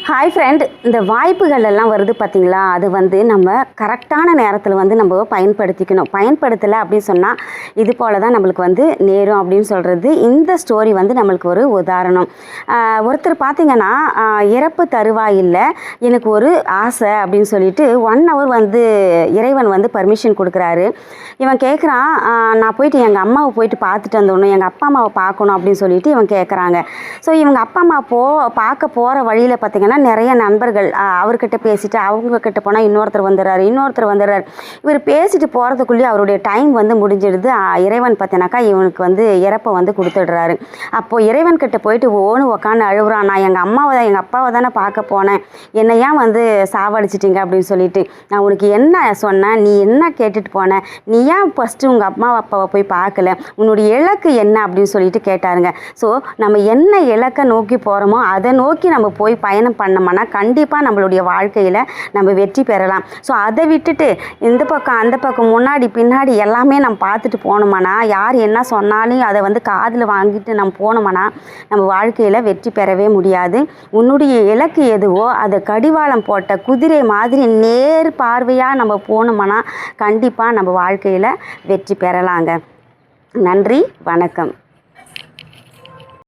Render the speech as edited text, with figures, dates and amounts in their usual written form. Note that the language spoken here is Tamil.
ஹாய் ஃப்ரெண்ட், இந்த வாய்ப்புகள் எல்லாம் வருது பார்த்தீங்களா? அது வந்து நம்ம கரெக்டான நேரத்தில் வந்து நம்ம பயன்படுத்திக்கணும். பயன்படுத்தலை அப்படின்னு சொன்னால் இது போல் தான் நம்மளுக்கு வந்து நேரும் அப்படின்னு சொல்கிறது இந்த ஸ்டோரி வந்து நம்மளுக்கு ஒரு உதாரணம். ஒருத்தர் பார்த்திங்கன்னா இறப்பு தருவாயில் எனக்கு ஒரு ஆசை அப்படின்னு சொல்லிட்டு 1 hour வந்து இறைவன் வந்து பர்மிஷன் கொடுக்குறாரு. இவன் கேட்குறான், நான் போயிட்டு எங்கள் அம்மாவை போயிட்டு பார்த்துட்டு வந்துடணும், எங்கள் அப்பா அம்மாவை பார்க்கணும் அப்படின்னு சொல்லிட்டு இவன் கேட்குறாங்க. ஸோ இவங்க அப்பா அம்மா பார்க்க போகிற வழியில் பார்த்திங்கன்னா நிறைய நண்பர்கள் அவர்கிட்ட பேசிட்டு அவங்கக்கிட்ட போனால் இன்னொருத்தர் வந்துடுறாரு. இவர் பேசிட்டு போகிறதுக்குள்ளேயே அவருடைய டைம் வந்து முடிஞ்சிடுது. இறைவன் பார்த்தீங்கன்னாக்கா இவனுக்கு வந்து இறப்பை வந்து கொடுத்துடுறாரு. அப்போது இறைவன்கிட்ட போயிட்டு ஓன்னு உக்காந்து அழுகுறான், நான் எங்கள் அப்பாவை தானே பார்க்க போனேன், என்னை ஏன் வந்து சாவடிச்சிட்டிங்க அப்படின்னு சொல்லிட்டு. நான் உனக்கு என்ன சொன்னேன், நீ என்ன கேட்டுட்டு போன, நீ ஏன் ஃபஸ்ட்டு உங்கள் அம்மா அப்பாவை போய் பார்க்கல, உன்னுடைய இலக்கு என்ன அப்படின்னு சொல்லிட்டு கேட்டாருங்க. ஸோ நம்ம என்ன இலக்கை நோக்கி போகிறோமோ அதை நோக்கி நம்ம போய் பயணம் பண்ணோம்னா கண்டிப்பாக நம்மளுடைய வாழ்க்கையில் நம்ம வெற்றி பெறலாம். ஸோ அதை விட்டுட்டு இந்த பக்கம் அந்த பக்கம் முன்னாடி பின்னாடி எல்லாமே நம்ம பார்த்துட்டு போனோம்னா, யார் என்ன சொன்னாலும் அதை வந்து காதில் வாங்கிட்டு நம்ம போனோம்னா நம்ம வாழ்க்கையில் வெற்றி பெறவே முடியாது. உன்னுடைய இலக்கு எதுவோ அதை கடிவாளம் போட்ட குதிரை மாதிரி நேர் பார்வையாக நம்ம போனோம்னா கண்டிப்பாக நம்ம வாழ்க்கையில் வெற்றி பெறலாங்க. நன்றி, வணக்கம்.